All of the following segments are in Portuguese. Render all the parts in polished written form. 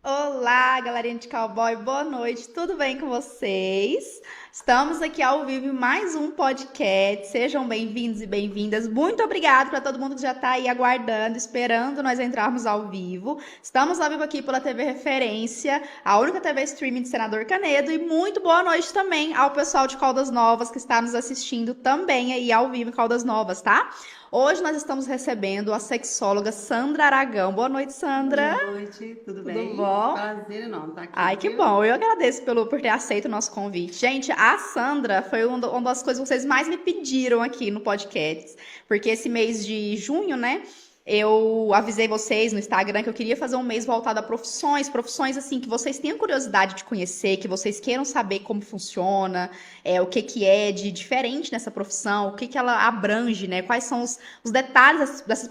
Olá, galerinha de cowboy, boa noite, tudo bem com vocês? Estamos aqui ao vivo em mais um podcast. Sejam bem-vindos e bem-vindas. Muito obrigado para todo mundo que já está aí aguardando, esperando nós entrarmos ao vivo. Estamos ao vivo aqui pela TV Referência, a única TV streaming de Senador Canedo. E muito boa noite também ao pessoal de Caldas Novas que está nos assistindo também aí ao vivo em Caldas Novas, tá? Hoje nós estamos recebendo a sexóloga Sandra Aragão. Boa noite, Boa Sandra. noite, tudo Tudo bem? bom? Prazer enorme estar aqui, Ai, que viu? bom. Eu agradeço por ter aceito o nosso convite. Gente, a Sandra foi uma das coisas que vocês mais me pediram aqui no podcast. Porque esse mês de junho, né? Eu avisei vocês no Instagram que eu queria fazer um mês voltado a profissões assim que vocês tenham curiosidade de conhecer, que vocês queiram saber como funciona, o que que é de diferente nessa profissão, o que que ela abrange, né? Quais são os detalhes dessa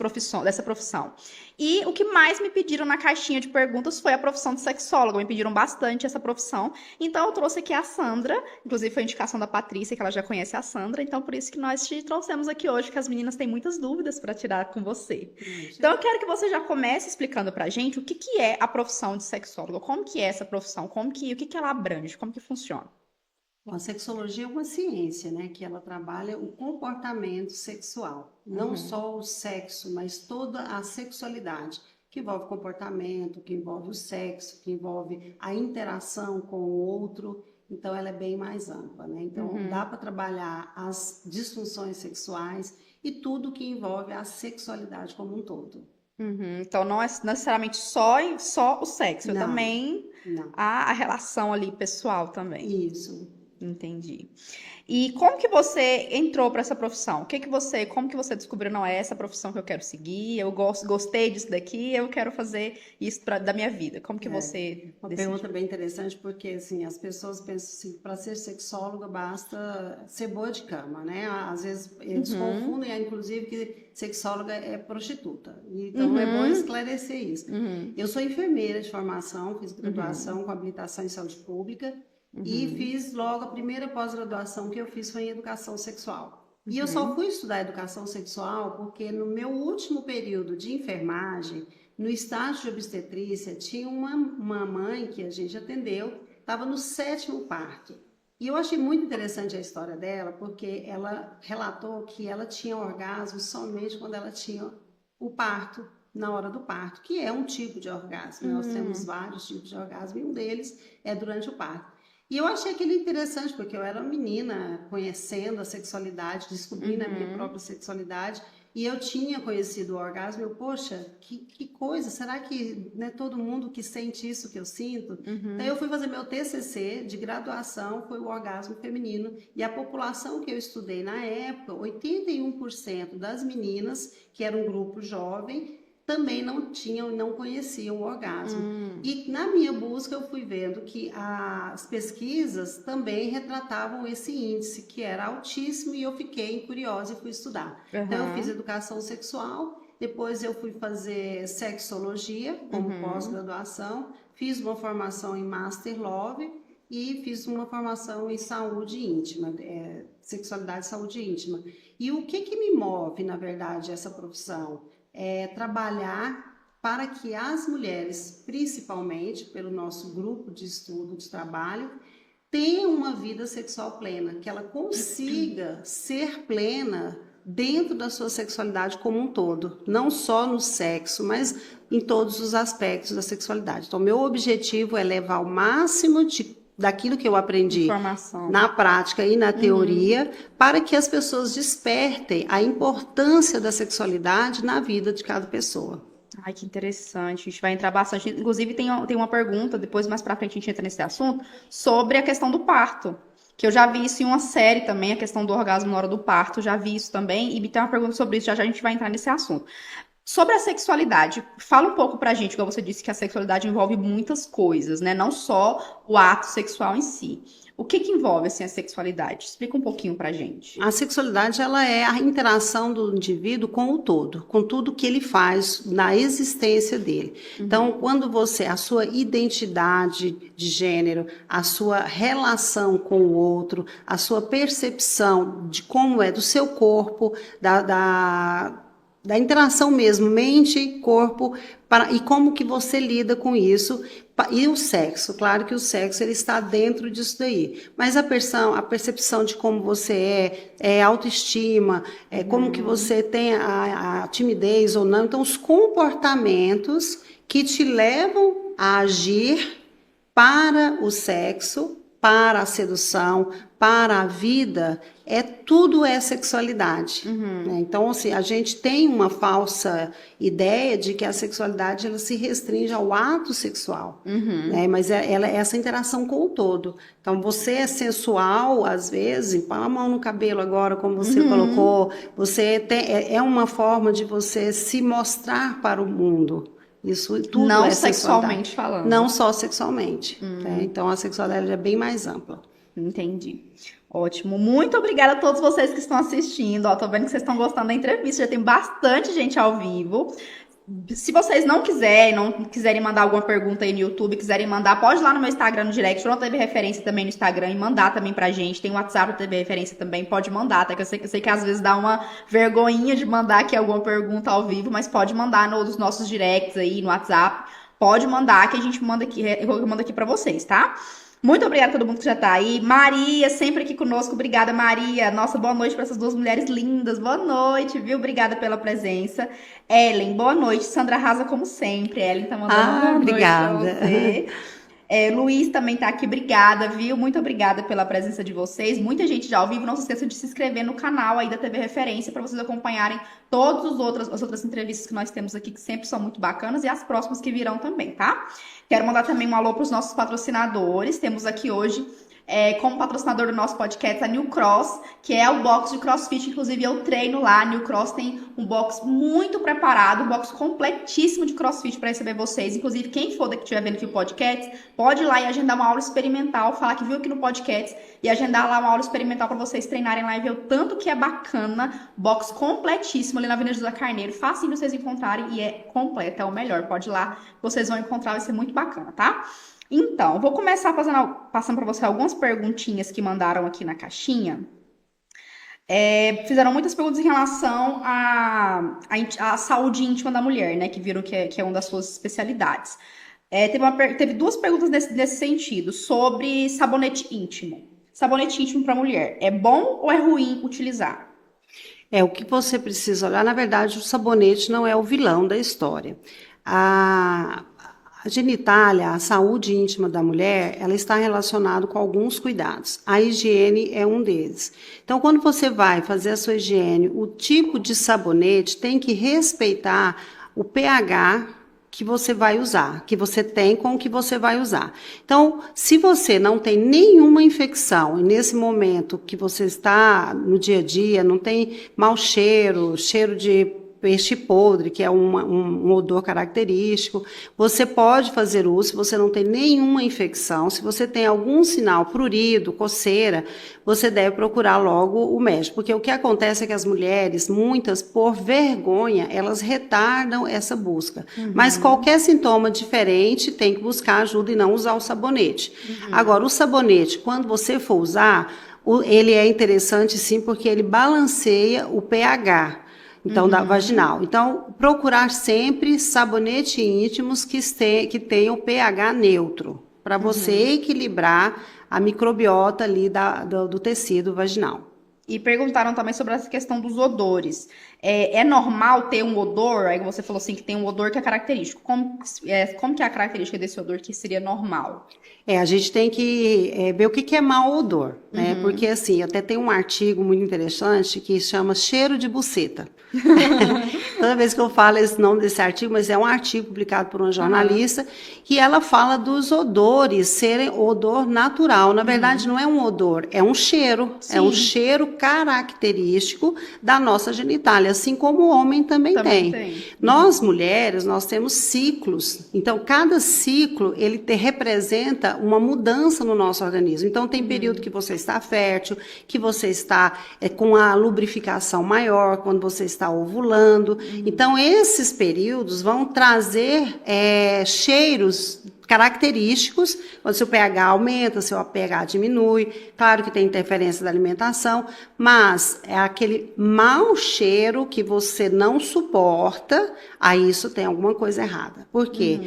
profissão. E o que mais me pediram na caixinha de perguntas foi a profissão de sexóloga. Me pediram bastante essa profissão. Então eu trouxe aqui a Sandra. Inclusive foi a indicação da Patrícia, que ela já conhece a Sandra. Então por isso que nós te trouxemos aqui hoje, que as meninas têm muitas dúvidas para tirar com você. Puxa. Então eu quero que você já comece explicando pra gente o que que é a profissão de sexóloga. Como que é essa profissão? O que que ela abrange? Como que funciona? Bom, a sexologia é uma ciência, né, que ela trabalha o comportamento sexual, não só o sexo, mas toda a sexualidade, que envolve comportamento, que envolve o sexo, que envolve a interação com o outro. Então, ela é bem mais ampla, né? Então, dá para trabalhar as disfunções sexuais e tudo que envolve a sexualidade como um todo. Uhum. Então não é necessariamente só o sexo, Não, também não. a relação ali pessoal também. Isso. Entendi. E como que você entrou para essa profissão? Como que você descobriu, não é essa profissão que eu quero seguir? Gostei disso daqui, eu quero fazer isso da minha vida. Como que É. você Uma pergunta decidiu? bem interessante, porque assim, as pessoas pensam assim, para ser sexóloga basta ser boa de cama, né? Às vezes eles Uhum, confundem, inclusive, que sexóloga é prostituta. Então é bom uhum, esclarecer isso. uhum, Eu sou enfermeira de formação, fiz uhum, graduação com habilitação em saúde pública e uhum, fiz logo a primeira pós-graduação que eu fiz foi em educação sexual. E eu só uhum, fui estudar educação sexual porque no meu último período de enfermagem, no estágio de obstetrícia, tinha uma mãe que a gente atendeu, estava no sétimo parto. E eu achei muito interessante a história dela, porque ela relatou que ela tinha orgasmo somente quando ela tinha o parto, na hora do parto, que é um tipo de orgasmo. Nós temos uhum, vários tipos de orgasmo e um deles é durante o parto. E eu achei aquilo interessante, porque eu era uma menina conhecendo a sexualidade, descobrindo a minha uhum, própria sexualidade, e eu tinha conhecido o orgasmo. Eu, poxa, que coisa, será que não é todo mundo que sente isso que eu sinto? Então eu uhum, fui fazer meu TCC de graduação, foi o orgasmo feminino, e a população que eu estudei na época, 81% das meninas, que era um grupo jovem, também não tinham, não conheciam o orgasmo. uhum, E na minha busca eu fui vendo que as pesquisas também retratavam esse índice, que era altíssimo, e eu fiquei curiosa e fui estudar. Então eu fiz uhum, educação sexual, depois eu fui fazer sexologia como uhum. pós-graduação, fiz uma formação em Master Love e fiz uma formação em saúde íntima, sexualidade e saúde íntima. E o que me move, na verdade, essa profissão? É trabalhar para que as mulheres, principalmente pelo nosso grupo de estudo, de trabalho, tenham uma vida sexual plena, que ela consiga ser plena dentro da sua sexualidade como um todo, não só no sexo, mas em todos os aspectos da sexualidade. Então, meu objetivo é levar o máximo daquilo que eu aprendi Informação. na prática e na Uhum. teoria, para que as pessoas despertem a importância da sexualidade na vida de cada pessoa. Ai, que interessante. A gente vai entrar bastante. Inclusive, tem uma pergunta, depois mais pra frente a gente entra nesse assunto, sobre a questão do parto. Que eu já vi isso em uma série também, a questão do orgasmo na hora do parto, já vi isso também. E tem uma pergunta sobre isso, já já a gente vai entrar nesse assunto. Sobre a sexualidade, fala um pouco pra gente, igual você disse que a sexualidade envolve muitas coisas, né? Não só o ato sexual em si. O que que envolve, assim, a sexualidade? Explica um pouquinho pra gente. A sexualidade ela é a interação do indivíduo com o todo, com tudo que ele faz na existência dele. Então, Uhum. quando você, a sua identidade de gênero, a sua relação com o outro, a sua percepção de como é do seu corpo, da interação mesmo, mente, corpo, e como que você lida com isso. E o sexo, claro que o sexo ele está dentro disso daí, mas a percepção de como você é autoestima, como que você tem a timidez ou não, então os comportamentos que te levam a agir para o sexo, para a sedução, para a vida, tudo é sexualidade. Né? Então, assim, a gente tem uma falsa ideia de que a sexualidade ela se restringe ao ato sexual, né? Mas ela é essa interação com o todo. Então, você é sensual, às vezes, põe a mão no cabelo agora, como você colocou, você é uma forma de você se mostrar para o mundo. Isso tudo não é sexualmente falando. Não só sexualmente. Né? Então, a sexualidade é bem mais ampla. Entendi. Ótimo. Muito obrigada a todos vocês que estão assistindo. Ó, tô vendo que vocês estão gostando da entrevista. Já tem bastante gente ao vivo. Se vocês não quiserem mandar alguma pergunta aí no YouTube, quiserem mandar, pode ir lá no meu Instagram, no direct, ou na TV Referência também no Instagram, e mandar também pra gente. Tem o WhatsApp da TV Referência também, pode mandar, tá? Que eu sei que às vezes dá uma vergonhinha de mandar aqui alguma pergunta ao vivo, mas pode mandar nos nossos directs aí, no WhatsApp. Pode mandar, que a gente manda aqui pra vocês, tá? Muito obrigada a todo mundo que já tá aí. Maria, sempre aqui conosco. Obrigada, Maria. Nossa, boa noite para essas duas mulheres lindas. Boa noite, viu? Obrigada pela presença. Ellen, boa noite. Sandra arrasa como sempre. Ellen tá mandando uma boa obrigada. noite pra você. Luiz também tá aqui, obrigada, viu? Muito obrigada pela presença de vocês. Muita gente já ao vivo. Não se esqueça de se inscrever no canal aí da TV Referência para vocês acompanharem todas as outras entrevistas que nós temos aqui, que sempre são muito bacanas, e as próximas que virão também, tá? Quero mandar também um alô para os nossos patrocinadores. Temos aqui hoje, como patrocinador do nosso podcast, a New Cross, que é o box de CrossFit. Inclusive, eu treino lá. A New Cross tem um box muito preparado, um box completíssimo de CrossFit para receber vocês. Inclusive, quem for daqui estiver vendo aqui o podcast, pode ir lá e agendar uma aula experimental, falar que viu aqui no podcast e agendar lá uma aula experimental para vocês treinarem lá e ver o tanto que é bacana. Box completíssimo ali na Avenida José Carneiro, facinho de vocês encontrarem e é completo, é o melhor. Pode ir lá, vocês vão encontrar, vai ser muito bacana, tá? Então, vou começar passando para você algumas perguntinhas que mandaram aqui na caixinha. Fizeram muitas perguntas em relação à saúde íntima da mulher, né? Que viram que é uma das suas especialidades. Teve duas perguntas nesse sentido, sobre sabonete íntimo. Sabonete íntimo para mulher, é bom ou é ruim utilizar? O que você precisa olhar, na verdade, o sabonete não é o vilão da história. A genitália, a saúde íntima da mulher, ela está relacionada com alguns cuidados. A higiene é um deles. Então, quando você vai fazer a sua higiene, o tipo de sabonete tem que respeitar o pH que você vai usar, que você tem com o que você vai usar. Então, se você não tem nenhuma infecção, e nesse momento que você está no dia a dia, não tem mau cheiro de peixe podre, que é um odor característico, você pode fazer uso se você não tem nenhuma infecção. Se você tem algum sinal, prurido, coceira, você deve procurar logo o médico, porque o que acontece é que as mulheres, muitas, por vergonha, elas retardam essa busca. Mas qualquer sintoma diferente tem que buscar ajuda e não usar o sabonete. Agora, o sabonete, quando você for usar, ele é interessante sim, porque ele balanceia o pH. Então, da vaginal. Então, procurar sempre sabonete íntimos que tenham pH neutro, para você equilibrar a microbiota ali do tecido vaginal. E perguntaram também sobre essa questão dos odores. É normal ter um odor? Aí você falou assim que tem um odor que é característico. Como que é a característica desse odor que seria normal? A gente tem que ver o que é mau odor, né? Porque, assim, até tem um artigo muito interessante que chama cheiro de buceta. Toda vez que eu falo esse nome desse artigo, mas é um artigo publicado por uma jornalista, que ela fala dos odores serem odor natural. Na verdade, não é um odor, é um cheiro. Sim. É um cheiro característico da nossa genitália, assim como o homem também tem. Nós, mulheres, nós temos ciclos. Então, cada ciclo, ele representa uma mudança no nosso organismo. Então, tem período que você está fértil, que você está com a lubrificação maior, quando você está ovulando. Então, esses períodos vão trazer cheiros característicos, quando seu pH aumenta, seu pH diminui, claro que tem interferência da alimentação, mas é aquele mau cheiro que você não suporta, aí isso tem alguma coisa errada. Por quê?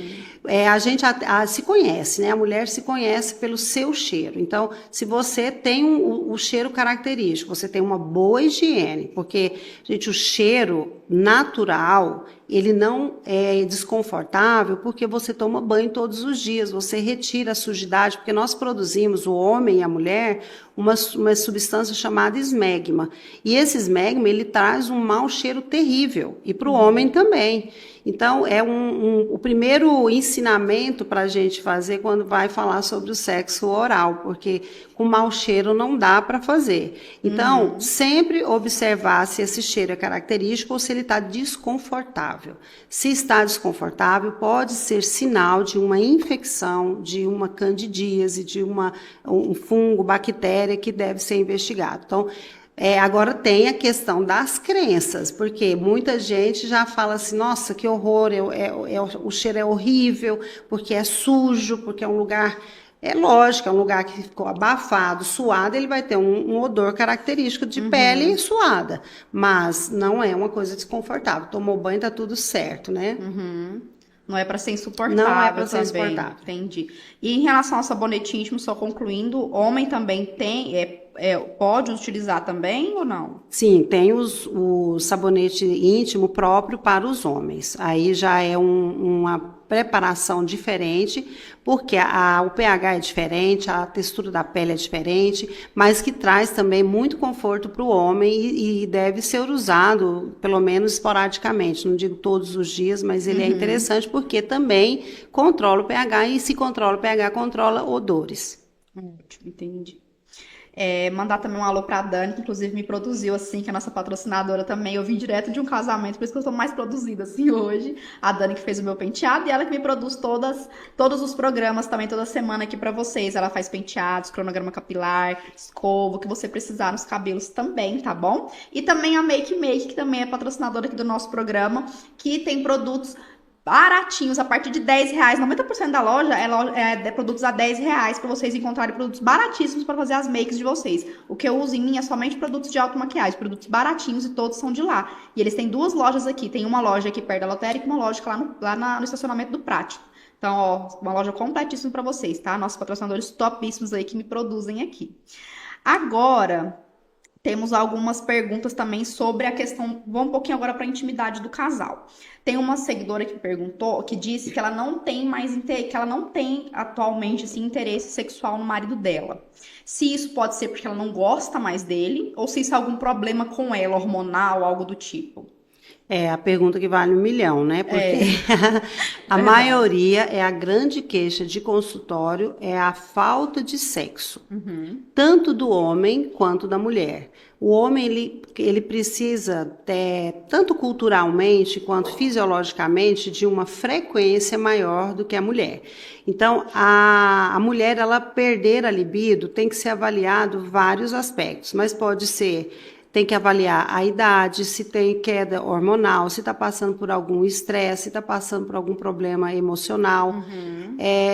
A gente se conhece, né? A mulher se conhece pelo seu cheiro. Então, se você tem o cheiro característico, você tem uma boa higiene, porque, gente, o cheiro natural, ele não é desconfortável porque você toma banho todos os dias, você retira a sujidade, porque nós produzimos, o homem e a mulher, uma substância chamada esmegma. E esse esmegma, ele traz um mau cheiro terrível, e para o homem também. Então, é o primeiro ensinamento para a gente fazer quando vai falar sobre o sexo oral, porque com mau cheiro não dá para fazer. Então, sempre observar se esse cheiro é característico ou se ele está desconfortável. Se está desconfortável, pode ser sinal de uma infecção, de uma candidíase, de um fungo, bactéria que deve ser investigado. Então, agora tem a questão das crenças, porque muita gente já fala assim, nossa, que horror, o cheiro é horrível, porque é sujo, porque é um lugar... É lógico, é um lugar que ficou abafado, suado, ele vai ter um odor característico de pele suada, mas não é uma coisa desconfortável. Tomou banho, tá tudo certo, né? Não é para ser insuportável. Não é para ser também. insuportável. Entendi. E em relação ao sabonete íntimo, só concluindo, homem também tem, pode utilizar também ou não? Sim, tem o sabonete íntimo próprio para os homens. Aí já é uma preparação diferente, porque o pH é diferente, a textura da pele é diferente, mas que traz também muito conforto para o homem e deve ser usado, pelo menos esporadicamente. Não digo todos os dias, mas ele é interessante porque também controla o pH e se controla o pH, controla odores. Ótimo, entendi. Mandar também um alô pra Dani, que inclusive me produziu, assim, que é a nossa patrocinadora também. Eu vim direto de um casamento, por isso que eu estou mais produzida, assim, hoje. A Dani que fez o meu penteado e ela que me produz todos os programas também, toda semana aqui pra vocês. Ela faz penteados, cronograma capilar, escova, o que você precisar nos cabelos também, tá bom? E também a Make Make, que também é patrocinadora aqui do nosso programa, que tem produtos baratinhos, a partir de R$10. 90% da loja é produtos a R$10 para vocês encontrarem produtos baratíssimos para fazer as makes de vocês. O que eu uso em mim é somente produtos de automaquiagem, produtos baratinhos e todos são de lá. E eles têm duas lojas aqui. Tem uma loja aqui perto da lotérica e uma loja no estacionamento do Prático. Então, ó, uma loja completíssima para vocês, tá? Nossos patrocinadores topíssimos aí que me produzem aqui. Agora, temos algumas perguntas também sobre a questão. Vamos um pouquinho agora para a intimidade do casal. Tem uma seguidora que perguntou, que disse que ela não tem que ela não tem atualmente assim, interesse sexual no marido dela. Se isso pode ser porque ela não gosta mais dele, ou se isso é algum problema com ela, hormonal, algo do tipo. É a pergunta que vale 1 milhão, né? Porque a maioria a grande queixa de consultório é a falta de sexo, tanto do homem quanto da mulher. O homem ele precisa tanto culturalmente quanto fisiologicamente de uma frequência maior do que a mulher. Então, a mulher ela perder a libido tem que ser avaliado vários aspectos, mas pode ser tem que avaliar a idade, se tem queda hormonal, se está passando por algum estresse, se está passando por algum problema emocional,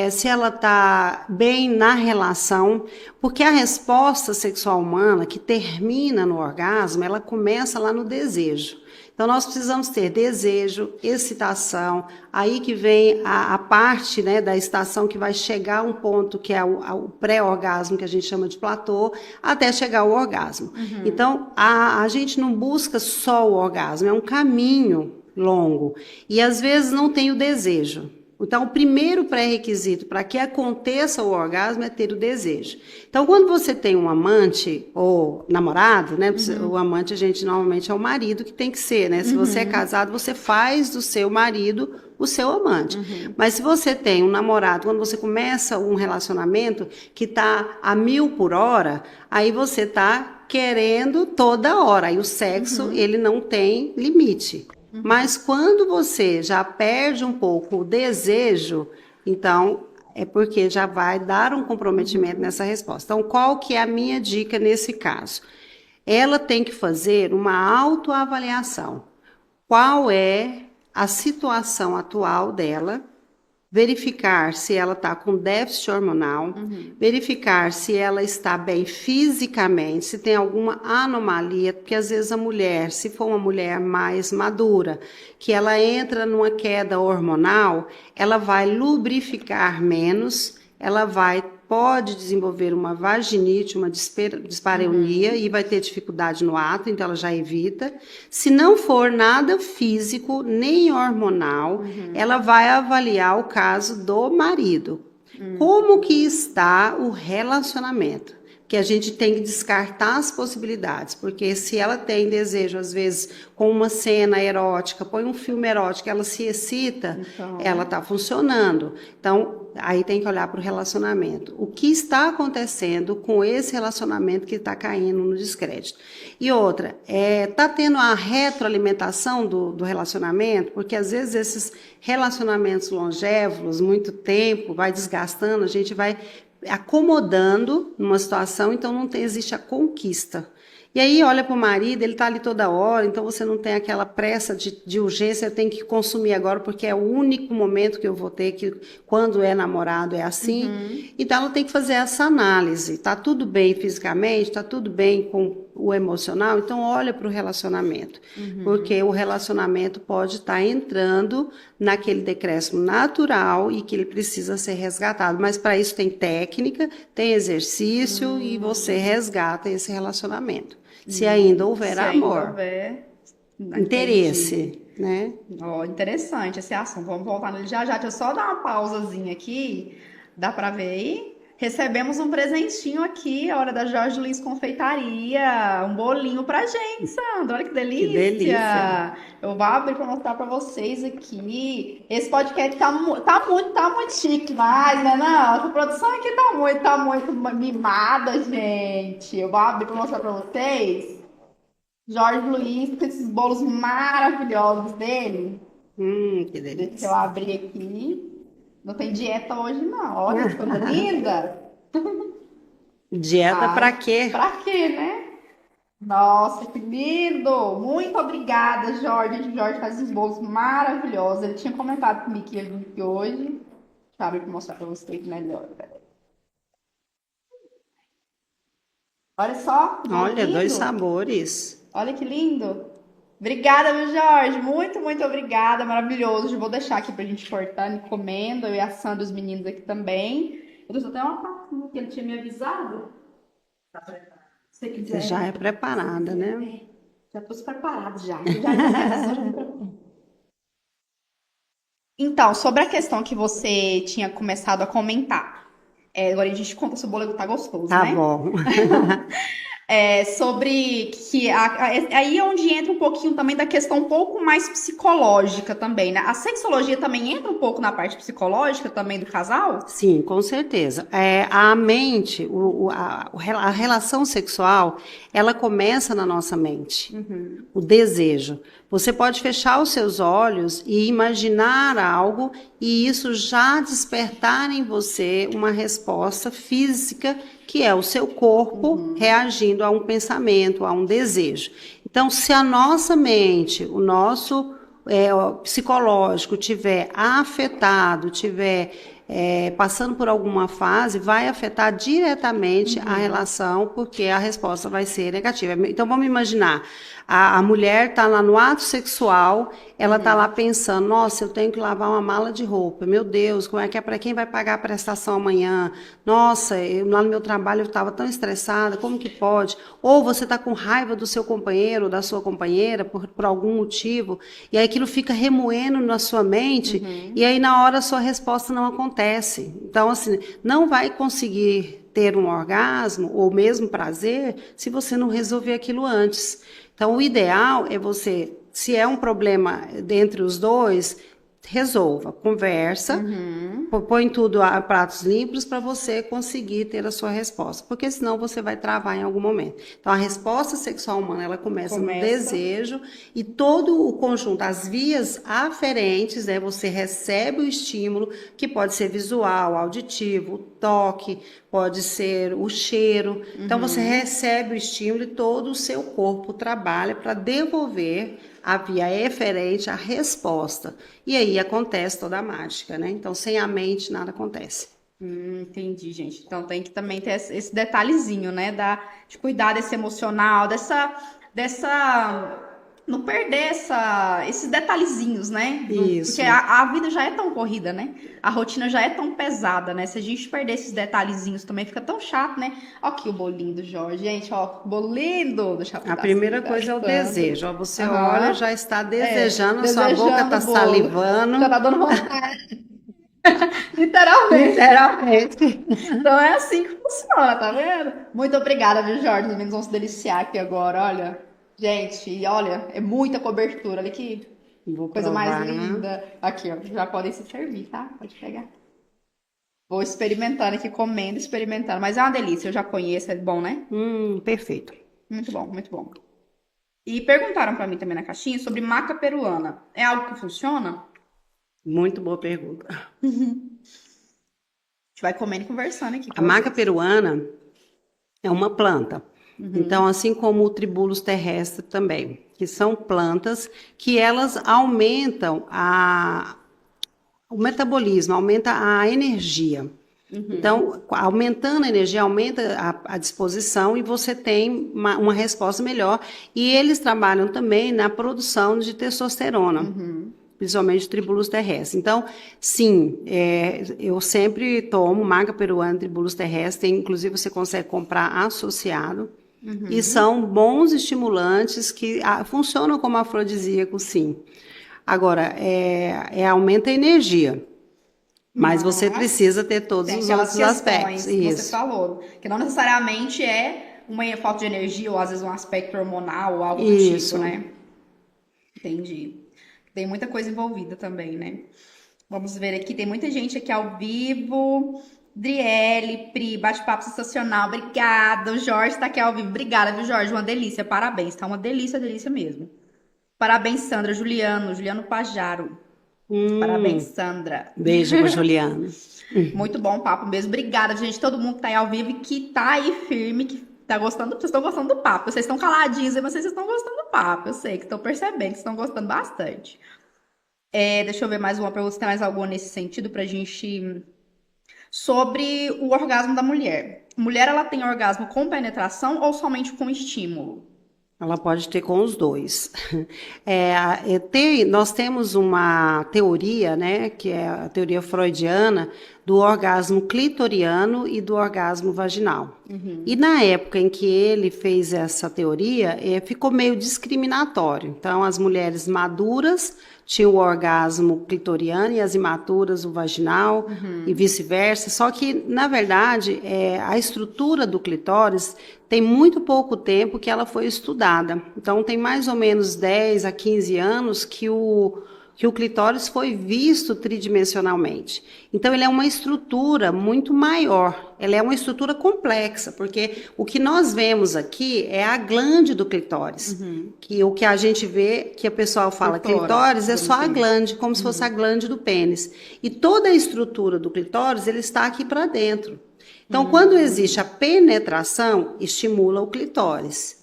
se ela está bem na relação, porque a resposta sexual humana que termina no orgasmo, ela começa lá no desejo. Então, nós precisamos ter desejo, excitação, aí que vem a parte, né, da estação que vai chegar a um ponto que é o pré-orgasmo, que a gente chama de platô, até chegar ao orgasmo. Então, a gente não busca só o orgasmo, é um caminho longo. E, às vezes, não tem o desejo. Então, o primeiro pré-requisito para que aconteça o orgasmo é ter o desejo. Então, quando você tem um amante ou namorado, né? O amante, a gente normalmente é o marido que tem que ser, né? Se você é casado, você faz do seu marido o seu amante. Mas se você tem um namorado, quando você começa um relacionamento que está a 1000 por hora, aí você está querendo toda hora. E o sexo, ele não tem limite. Mas quando você já perde um pouco o desejo, então é porque já vai dar um comprometimento nessa resposta. Então, qual que é a minha dica nesse caso? Ela tem que fazer uma autoavaliação. Qual é a situação atual dela verificar se ela está com déficit hormonal, verificar se ela está bem fisicamente, se tem alguma anomalia, porque às vezes a mulher, se for uma mulher mais madura, que ela entra numa queda hormonal, ela vai lubrificar menos, pode desenvolver uma vaginite, uma dispareunia e vai ter dificuldade no ato, então ela já evita. Se não for nada físico, nem hormonal, ela vai avaliar o caso do marido. Como que está o relacionamento? Que a gente tem que descartar as possibilidades, porque se ela tem desejo, às vezes, com uma cena erótica, põe um filme erótico, ela se excita, então, ela está funcionando. Então, aí tem que olhar para o relacionamento. O que está acontecendo com esse relacionamento que está caindo no descrédito? E outra, está tendo a retroalimentação do relacionamento, porque às vezes esses relacionamentos longevos, muito tempo, vai desgastando, a gente vai acomodando numa situação, então não existe a conquista. E aí olha para o marido, ele está ali toda hora, então você não tem aquela pressa de urgência, eu tenho que consumir agora, porque é o único momento que eu vou ter, que quando é namorado é assim. Então ela tem que fazer essa análise. Está tudo bem fisicamente, está tudo bem com o emocional, então olha para o relacionamento. Porque o relacionamento pode estar entrando naquele decréscimo natural e que ele precisa ser resgatado. Mas para isso tem técnica, tem exercício e você resgata esse relacionamento. Se ainda houver amor. Ainda houver interesse, né? Interessante esse assunto. Vamos voltar nele já. Deixa eu só dar uma pausazinha aqui. Dá para ver aí? Recebemos um presentinho aqui, a hora da Jorge Luiz Confeitaria. Um bolinho pra gente, Sandra. Olha que delícia. Que delícia. Eu vou abrir para mostrar para vocês aqui. Esse podcast tá muito chique demais, né? Não, essa produção aqui tá muito mimada, gente. Eu vou abrir para mostrar para vocês. Jorge Luiz com esses bolos maravilhosos dele. Que delícia. Deixa eu abrir aqui. Não tem dieta hoje, não. Olha que coisa linda. Dieta pra quê? Pra quê, né? Nossa, que lindo! Muito obrigada, Jorge. O Jorge faz uns bolos maravilhosos. Ele tinha comentado comigo que ia vir aqui hoje. Deixa eu abrir pra mostrar pra vocês melhor. Olha só. Olha, lindo. 2 sabores. Olha que lindo. Obrigada, meu Jorge. Muito, muito obrigada. Maravilhoso. Eu vou deixar aqui pra gente cortar e comendo. Eu e a Sandra, os meninos aqui também. Eu trouxe até uma tacinha que ele tinha me avisado. Tá preparado. Se você quiser. Você já é preparada, né? Já tô preparado já. Então, sobre a questão que você tinha começado a comentar. Agora a gente conta se o bolo tá gostoso, tá né? Tá bom. Sobre que aí é onde entra um pouquinho também da questão um pouco mais psicológica também, né? A sexologia também entra um pouco na parte psicológica também do casal? Sim, com certeza. A mente, a relação sexual, ela começa na nossa mente. O desejo. Você pode fechar os seus olhos e imaginar algo e isso já despertar em você uma resposta física que é o seu corpo reagindo a um pensamento, a um desejo. Então, se a nossa mente, o nosso psicológico tiver afetado, tiver passando por alguma fase, vai afetar diretamente a relação, porque a resposta vai ser negativa. Então, vamos imaginar, a mulher está lá no ato sexual, ela está lá pensando, nossa, eu tenho que lavar uma mala de roupa, meu Deus, como é que é, para quem vai pagar a prestação amanhã? Nossa, lá no meu trabalho eu estava tão estressada, como que pode? Ou você está com raiva do seu companheiro ou da sua companheira por algum motivo, e aí aquilo fica remoendo na sua mente, e aí na hora a sua resposta não acontece. Então, assim, não vai conseguir ter um orgasmo ou mesmo prazer se você não resolver aquilo antes. Então, o ideal é você, se é um problema entre os dois, resolva, conversa, põe tudo a pratos limpos para você conseguir ter a sua resposta, porque senão você vai travar em algum momento. Então, a resposta sexual humana, ela começa no desejo e todo o conjunto, as vias aferentes, né, você recebe o estímulo, que pode ser visual, auditivo, o toque, pode ser o cheiro. Então, você recebe o estímulo e todo o seu corpo trabalha para devolver a via eferente, a resposta. E aí acontece toda a mágica, né? Então, sem a mente, nada acontece. Entendi, gente. Então tem que também ter esse detalhezinho, né? De cuidar desse emocional, dessa não perder esses detalhezinhos, né? Porque Isso. a vida já é tão corrida, né? A rotina já é tão pesada, né? Se a gente perder esses detalhezinhos também fica tão chato, né? Ó aqui o bolinho do Jorge, gente, ó, bolo lindo. Deixa eu A pedacinho primeira coisa é o gastando. desejo. Ó, você Aham. olha, já está desejando, a sua boca Desejando está o bolo. Já salivando. tá dando vontade. Literalmente. Literalmente. Então é assim que funciona, tá vendo? Muito obrigada, viu, Jorge? Os meninos vão se deliciar aqui agora, olha. Gente, e olha, é muita cobertura. Olha que Vou coisa mais provar. linda. Aqui, ó, já podem se servir, tá? Pode pegar. Vou experimentando aqui, comendo, experimentando. Mas é uma delícia, eu já conheço, é bom, né? Perfeito. Muito bom, muito bom. E perguntaram pra mim também na caixinha sobre maca peruana. É algo que funciona? Muito boa pergunta. A gente vai comendo e conversando aqui A com maca vocês. peruana é uma planta. Então, assim como o tribulus terrestre também, que são plantas que elas aumentam o metabolismo, aumenta a energia. Então, aumentando a energia, aumenta a disposição e você tem uma resposta melhor. E eles trabalham também na produção de testosterona, principalmente tribulus terrestre. Então, sim, eu sempre tomo maca peruana, tribulus terrestre, inclusive você consegue comprar associado. E são bons estimulantes que funcionam como afrodisíaco, sim. Agora, aumenta a energia. Mas você precisa ter todos Tem os aquelas outros aspectos. questões que você Isso. falou, que não necessariamente é uma falta de energia ou às vezes um aspecto hormonal ou algo do Isso. tipo, né? Entendi. Tem muita coisa envolvida também, né? Vamos ver aqui, tem muita gente aqui ao vivo. Driele, Pri, bate-papo sensacional. Obrigada. O Jorge tá aqui ao vivo. Obrigada, viu, Jorge? Uma delícia. Parabéns. Tá uma delícia, delícia mesmo. Parabéns, Sandra. Juliano Pajaro. Parabéns, Sandra. Beijo pro Juliano. Muito bom o papo mesmo. Obrigada, gente. Todo mundo que tá aí ao vivo e que tá aí firme, que tá gostando. Vocês estão gostando do papo. Vocês estão caladinhos aí, mas vocês estão gostando do papo. Eu sei que estão percebendo que estão gostando bastante. Deixa eu ver mais uma pergunta, se tem mais alguma nesse sentido pra gente. Sobre o orgasmo da mulher. Mulher, ela tem orgasmo com penetração ou somente com estímulo? Ela pode ter com os dois. Nós temos uma teoria, né, que é a teoria freudiana, do orgasmo clitoriano e do orgasmo vaginal. E na época em que ele fez essa teoria, ficou meio discriminatório. Então, as mulheres maduras tinham o orgasmo clitoriano e as imaturas o vaginal e vice-versa. Só que, na verdade, a estrutura do clitóris tem muito pouco tempo que ela foi estudada. Então, tem mais ou menos 10 a 15 anos que o clitóris foi visto tridimensionalmente. Então, ele é uma estrutura muito maior, ela é uma estrutura complexa, porque o que nós vemos aqui é a glande do clitóris, que o que a gente vê, que o pessoal fala clitóris, é só a glande, como se fosse a glande do pênis. E toda a estrutura do clitóris, ele está aqui para dentro. Então, quando existe a penetração, estimula o clitóris.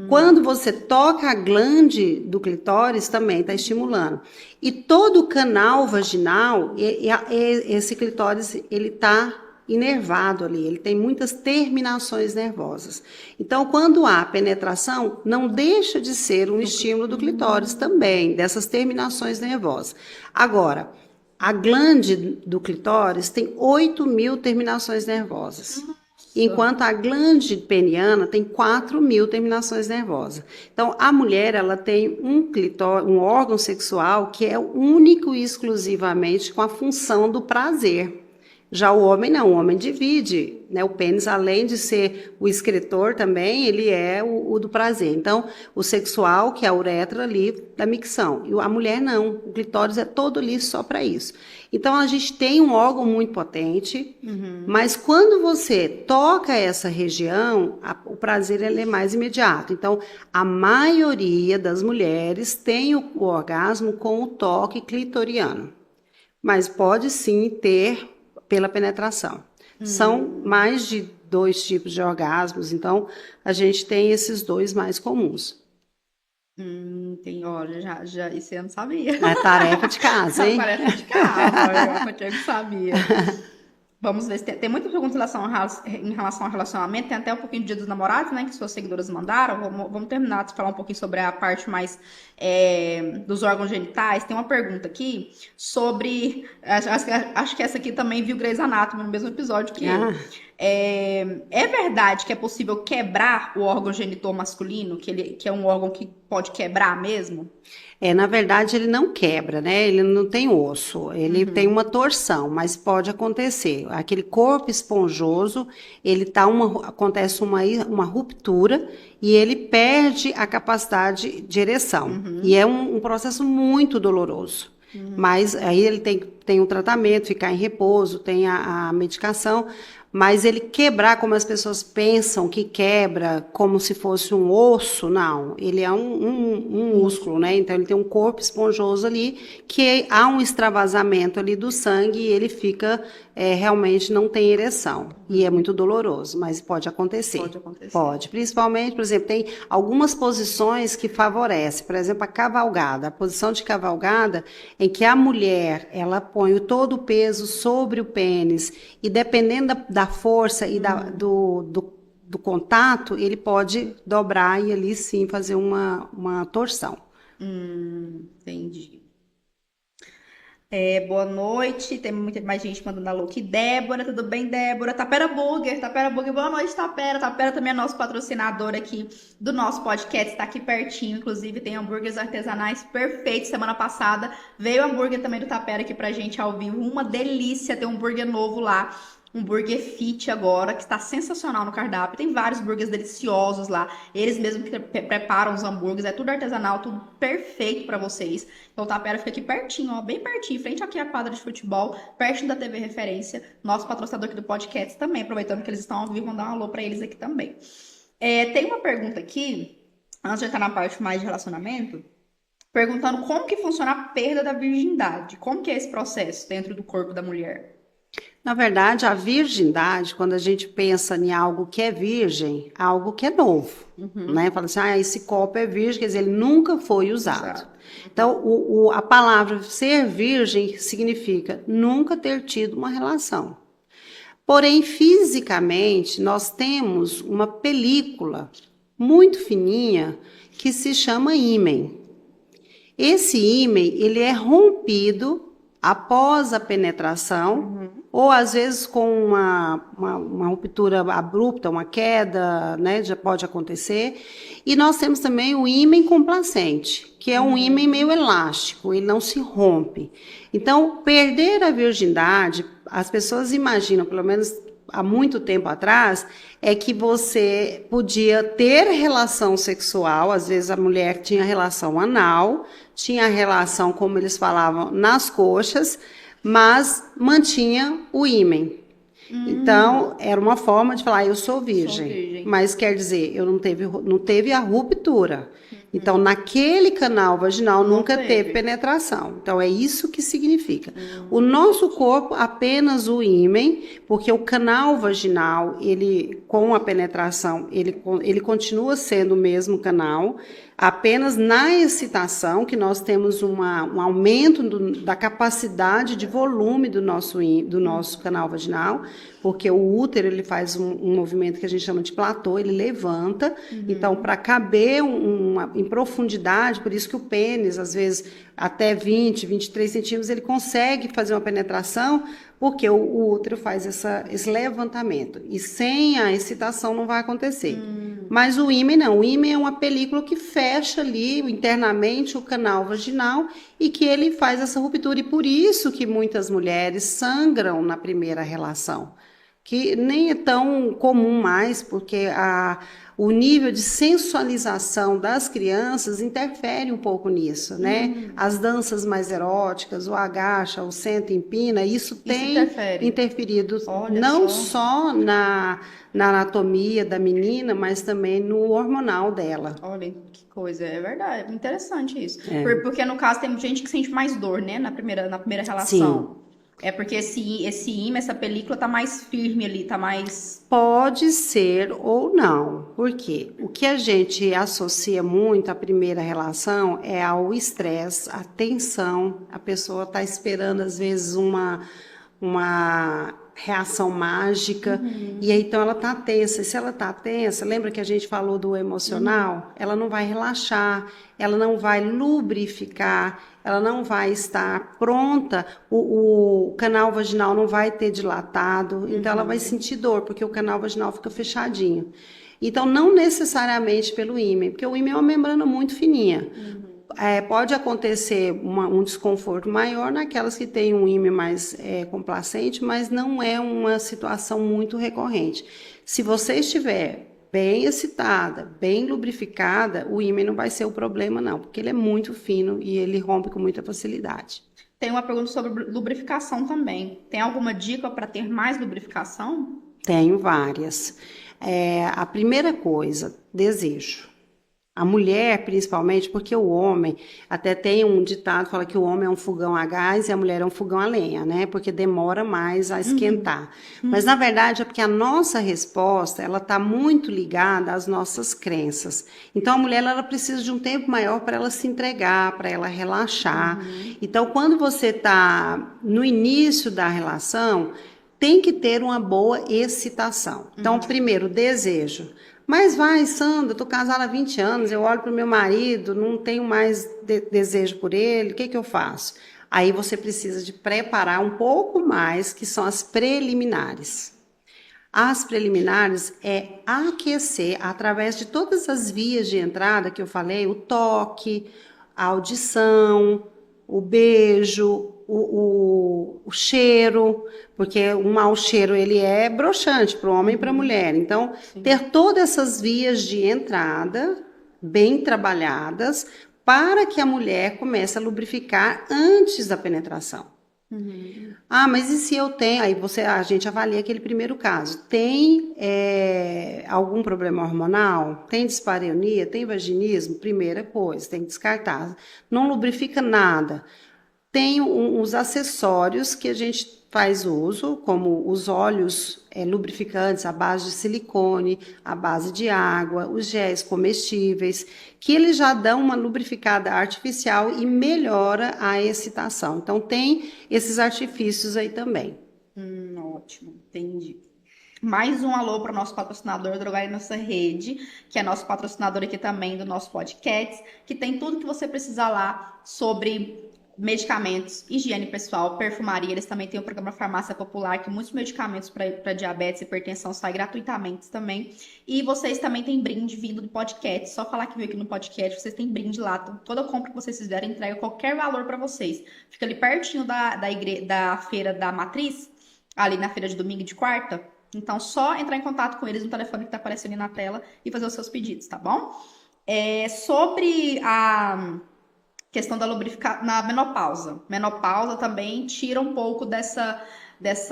Quando você toca a glande do clitóris, também está estimulando. E todo o canal vaginal, esse clitóris, ele está inervado ali, ele tem muitas terminações nervosas. Então, quando há penetração, não deixa de ser um estímulo do clitóris também, dessas terminações nervosas. Agora, a glande do clitóris tem 8.000 terminações nervosas. Enquanto a glande peniana tem 4.000 terminações nervosas. Então, a mulher, ela tem um órgão sexual que é único e exclusivamente com a função do prazer. Já o homem não, o homem divide, né? O pênis, além de ser o excretor também, ele é o do prazer. Então, o sexual, que é a uretra ali da micção. E a mulher não, o clitóris é todo ali só para isso. Então, a gente tem um órgão muito potente, mas quando você toca essa região, o prazer ele é mais imediato. Então, a maioria das mulheres tem o orgasmo com o toque clitoriano. Mas pode sim ter pela penetração. São mais de 2 tipos de orgasmos, então a gente tem esses 2 mais comuns. Tem, olha, isso eu não sabia. É tarefa de casa, hein? Tarefa de casa, eu que sabia. Vamos ver se tem muita pergunta em relação ao relacionamento, tem até um pouquinho do Dia dos Namorados, né, que suas seguidoras mandaram. Vamos terminar de falar um pouquinho sobre a parte mais dos órgãos genitais. Tem uma pergunta aqui sobre, acho que essa aqui também viu Grey's Anatomy no mesmo episódio que eu. É verdade que é possível quebrar o órgão genital masculino, que é um órgão que pode quebrar mesmo? Na verdade, ele não quebra, né? Ele não tem osso, ele tem uma torção, mas pode acontecer. Aquele corpo esponjoso, acontece uma ruptura e ele perde a capacidade de ereção. E é um processo muito doloroso. Mas aí ele tem um tratamento, ficar em repouso, tem a medicação. Mas ele quebrar, como as pessoas pensam que quebra, como se fosse um osso, não. Ele é um músculo, né? Então, ele tem um corpo esponjoso ali, que há um extravasamento ali do sangue e ele fica, realmente não tem ereção. E é muito doloroso, mas pode acontecer. Pode acontecer. Pode. Principalmente, por exemplo, tem algumas posições que favorecem. Por exemplo, a cavalgada. A posição de cavalgada em que a mulher, ela põe todo o peso sobre o pênis e dependendo da força e do contato, ele pode dobrar e ali sim fazer uma torção. Entendi. Boa noite, tem muita mais gente mandando alô aqui. Débora, tudo bem, Débora? Tapera Burger, boa noite, Tapera. Tapera também é nosso patrocinador aqui do nosso podcast, está aqui pertinho, inclusive tem hambúrgueres artesanais perfeitos. Semana passada veio o hambúrguer também do Tapera aqui pra gente ao vivo, uma delícia, tem um hambúrguer novo lá. Um burger fit agora, que está sensacional no cardápio. Tem vários burgers deliciosos lá. Eles mesmos que preparam os hambúrgueres. É tudo artesanal, tudo perfeito para vocês. Então o Tapera fica aqui pertinho, ó, bem pertinho, frente aqui à quadra de futebol, pertinho da TV Referência. Nosso patrocinador aqui do podcast também, aproveitando que eles estão ao vivo, mandar um alô para eles aqui também. Tem uma pergunta aqui, antes de entrar na parte mais de relacionamento, perguntando como que funciona a perda da virgindade. Como que é esse processo dentro do corpo da mulher? Na verdade, a virgindade, quando a gente pensa em algo que é virgem, algo que é novo, né? Fala assim, esse copo é virgem, quer dizer, ele nunca foi usado. Então, a palavra ser virgem significa nunca ter tido uma relação. Porém, fisicamente, nós temos uma película muito fininha que se chama ímen. Esse ímen, ele é rompido após a penetração, ou às vezes com uma ruptura abrupta, uma queda, né, já pode acontecer. E nós temos também o ímen complacente, que é um ímen meio elástico, ele não se rompe. Então, perder a virgindade, as pessoas imaginam, pelo menos há muito tempo atrás, é que você podia ter relação sexual, às vezes a mulher tinha relação anal, tinha relação, como eles falavam, nas coxas, mas mantinha o ímen. Então, era uma forma de falar, eu sou virgem. Mas quer dizer, eu não teve a ruptura. Então, naquele canal vaginal nunca teve penetração. Então, é isso que significa. O nosso corpo, apenas o ímen, porque o canal vaginal, ele, com a penetração, ele continua sendo o mesmo canal, apenas na excitação, que nós temos um aumento da capacidade de volume do nosso canal vaginal, porque o útero ele faz um movimento que a gente chama de platô, ele levanta, então para caber em profundidade, por isso que o pênis, às vezes, até 20, 23 centímetros, ele consegue fazer uma penetração, porque o útero faz esse levantamento, e sem a excitação não vai acontecer. Mas o ímen não, o ímen é uma película que fecha ali internamente o canal vaginal e que ele faz essa ruptura, e por isso que muitas mulheres sangram na primeira relação, que nem é tão comum mais, porque o nível de sensualização das crianças interfere um pouco nisso, né? As danças mais eróticas, o agacha, o senta, empina, isso tem interferido não só na anatomia da menina, mas também no hormonal dela. Olha, que coisa, é verdade, interessante isso. Porque no caso tem gente que sente mais dor, né, na primeira relação. Sim. É porque esse ímã, essa película tá mais firme ali, tá mais... Pode ser ou não. Por quê? O que a gente associa muito à primeira relação é ao estresse, à tensão. A pessoa está esperando, às vezes, uma reação mágica, e aí então ela está tensa. E se ela está tensa, lembra que a gente falou do emocional? Ela não vai relaxar, ela não vai lubrificar, ela não vai estar pronta, o canal vaginal não vai ter dilatado, então ela vai sentir dor, porque o canal vaginal fica fechadinho. Então, não necessariamente pelo ímã, porque o ímã é uma membrana muito fininha. Pode acontecer um desconforto maior naquelas que têm um ímã mais complacente, mas não é uma situação muito recorrente. Se você estiver bem excitada, bem lubrificada, o ímã não vai ser o problema não, porque ele é muito fino e ele rompe com muita facilidade. Tem uma pergunta sobre lubrificação também. Tem alguma dica para ter mais lubrificação? Tenho várias. A primeira coisa, desejo. A mulher, principalmente, porque o homem, até tem um ditado, fala que o homem é um fogão a gás e a mulher é um fogão a lenha, né? Porque demora mais a esquentar. Mas, na verdade, é porque a nossa resposta, ela está muito ligada às nossas crenças. Então, a mulher, ela precisa de um tempo maior para ela se entregar, para ela relaxar. Então, quando você está no início da relação, tem que ter uma boa excitação. Então, primeiro, desejo. Mas vai, Sandra, eu tô casada há 20 anos, eu olho para o meu marido, não tenho mais desejo por ele, o que que eu faço? Aí você precisa de preparar um pouco mais, que são as preliminares. As preliminares é aquecer através de todas as vias de entrada que eu falei, o toque, a audição, o beijo, o cheiro, porque o mau cheiro ele é broxante para o homem e para a mulher. Então, ter todas essas vias de entrada bem trabalhadas para que a mulher comece a lubrificar antes da penetração. Ah, mas e se eu tenho? Aí a gente avalia aquele primeiro caso. Tem algum problema hormonal? Tem dispareunia? Tem vaginismo? Primeira coisa, tem que descartar. Não lubrifica nada. Tem os acessórios que a gente faz uso, como os óleos lubrificantes à base de silicone, à base de água, os géis comestíveis, que eles já dão uma lubrificada artificial e melhora a excitação. Então, tem esses artifícios aí também. Ótimo, entendi. Mais um alô para o nosso patrocinador, Drogaria Nossa Rede, que é nosso patrocinador aqui também do nosso podcast, que tem tudo que você precisa lá sobre medicamentos, higiene pessoal, perfumaria. Eles também têm o programa Farmácia Popular, que muitos medicamentos para diabetes e hipertensão saem gratuitamente também. E vocês também têm brinde vindo do podcast. Só falar que veio aqui no podcast, vocês têm brinde lá. Toda compra que vocês fizerem, entrega qualquer valor para vocês. Fica ali pertinho da feira da Matriz, ali na feira de domingo e de quarta. Então, só entrar em contato com eles no telefone que tá aparecendo aí na tela e fazer os seus pedidos, tá bom? Sobre a questão da lubrificação na menopausa. Menopausa também tira um pouco dessa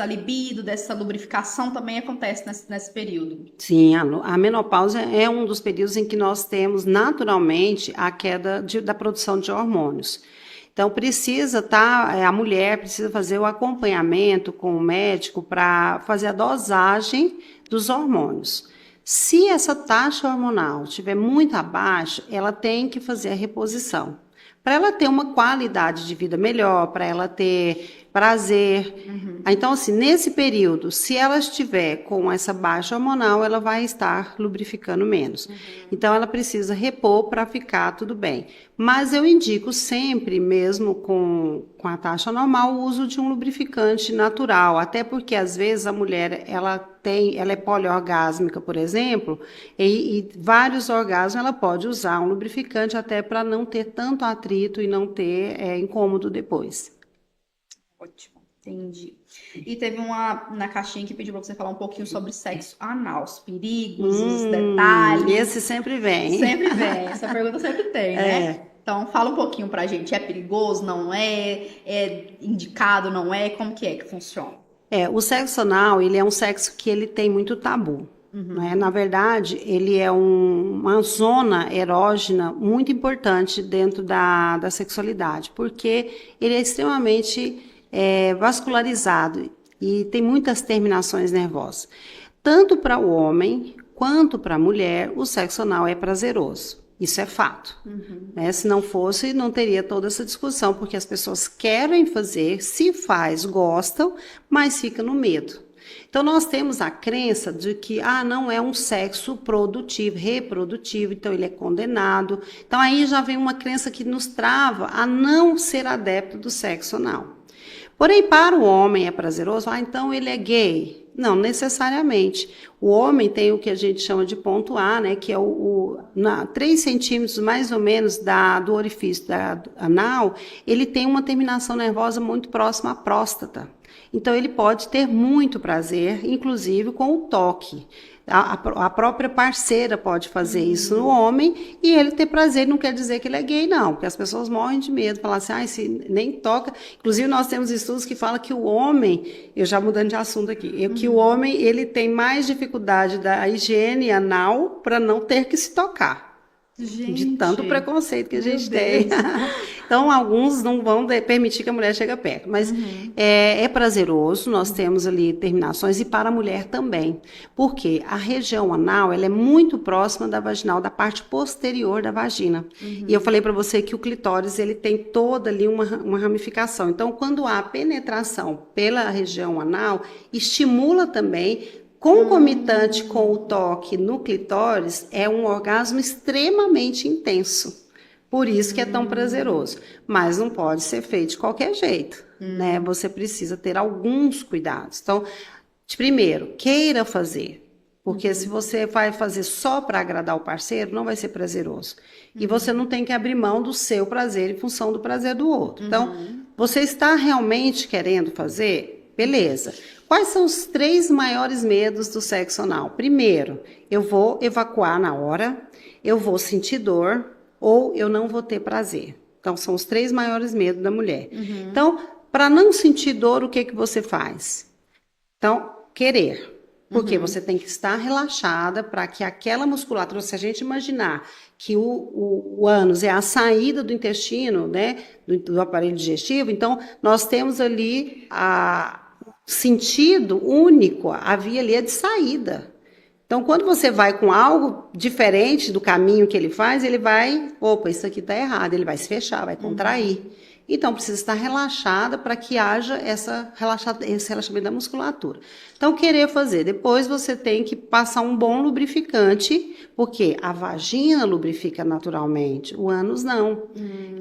libido, dessa lubrificação também acontece nesse período. Sim, a menopausa é um dos períodos em que nós temos naturalmente a queda da produção de hormônios. Então, a mulher precisa fazer o acompanhamento com o médico para fazer a dosagem dos hormônios. Se essa taxa hormonal estiver muito abaixo, ela tem que fazer a reposição. Para ela ter uma qualidade de vida melhor, para ela ter prazer. Então, assim, nesse período, se ela estiver com essa baixa hormonal, ela vai estar lubrificando menos. Então, ela precisa repor para ficar tudo bem. Mas eu indico sempre, mesmo com a taxa normal, o uso de um lubrificante natural. Até porque, às vezes, a mulher, ela é poliorgásmica, por exemplo, e vários orgasmos ela pode usar um lubrificante até para não ter tanto atrito e não ter incômodo depois. Ótimo, entendi. E teve uma na caixinha que pediu para você falar um pouquinho sobre sexo anal, os perigos, os detalhes. Esse sempre vem. Sempre vem, essa pergunta sempre tem, né? Então, fala um pouquinho pra gente, é perigoso, não é? É indicado, não é? Como que funciona? O sexo anal, ele é um sexo que ele tem muito tabu. Né? Na verdade, ele é uma zona erógena muito importante dentro da sexualidade, porque ele é extremamente vascularizado e tem muitas terminações nervosas. Tanto para o homem quanto para a mulher, o sexo anal é prazeroso. Isso é fato. Né? Se não fosse, não teria toda essa discussão, porque as pessoas querem fazer, se faz, gostam, mas fica no medo. Então, nós temos a crença de que não é um sexo produtivo, reprodutivo, então ele é condenado. Então, aí já vem uma crença que nos trava a não ser adepto do sexo anal. Porém, para o homem é prazeroso, então ele é gay. Não necessariamente. O homem tem o que a gente chama de ponto A, né, que é 3 centímetros mais ou menos do orifício anal, ele tem uma terminação nervosa muito próxima à próstata. Então, ele pode ter muito prazer, inclusive com o toque. A própria parceira pode fazer isso no homem e ele ter prazer não quer dizer que ele é gay, não, porque as pessoas morrem de medo, falam assim, se nem toca. Inclusive, nós temos estudos que falam que o homem, eu já mudando de assunto aqui, que o homem ele tem mais dificuldade da higiene anal para não ter que se tocar. Gente, de tanto preconceito que a gente tem. Então, alguns não vão permitir que a mulher chegue perto. Mas é prazeroso, nós temos ali terminações, e para a mulher também. Porque a região anal ela é muito próxima da vaginal, da parte posterior da vagina. E eu falei para você que o clitóris ele tem toda ali uma ramificação. Então, quando há penetração pela região anal, estimula também. Concomitante com o toque no clitóris, é um orgasmo extremamente intenso. Por isso que é tão prazeroso. Mas não pode ser feito de qualquer jeito, né? Você precisa ter alguns cuidados. Então, primeiro, queira fazer. Porque se você vai fazer só para agradar o parceiro, não vai ser prazeroso. E você não tem que abrir mão do seu prazer em função do prazer do outro. Então, você está realmente querendo fazer? Beleza. Quais são os 3 maiores medos do sexo anal? Primeiro, eu vou evacuar na hora, eu vou sentir dor ou eu não vou ter prazer. Então, são os 3 maiores medos da mulher. Então, para não sentir dor, o que você faz? Então, querer. Porque você tem que estar relaxada para que aquela musculatura, se a gente imaginar que o ânus é a saída do intestino, né, do aparelho digestivo, então nós temos ali sentido único, a via ali é de saída. Então, quando você vai com algo diferente do caminho que ele faz, ele vai, opa, isso aqui está errado, ele vai se fechar, vai contrair. Então, precisa estar relaxada para que haja esse relaxamento da musculatura. Então, querer fazer. Depois, você tem que passar um bom lubrificante, porque a vagina lubrifica naturalmente, o ânus não.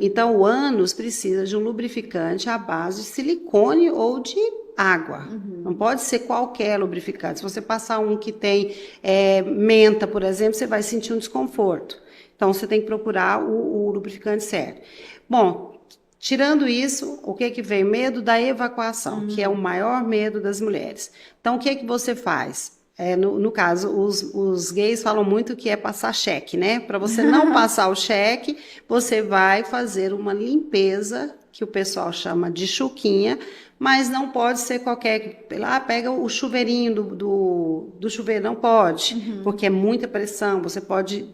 Então, o ânus precisa de um lubrificante à base de silicone ou de água. Não pode ser qualquer lubrificante. Se você passar um que tem menta, por exemplo, você vai sentir um desconforto. Então, você tem que procurar o lubrificante certo. Bom, tirando isso, o que vem? Medo da evacuação, que é o maior medo das mulheres. Então, o que você faz? No caso, os gays falam muito que é passar cheque, né? Para você não passar o cheque, você vai fazer uma limpeza, que o pessoal chama de chuquinha, mas não pode ser qualquer... pega o chuveirinho do chuveiro, não pode, porque é muita pressão, você pode...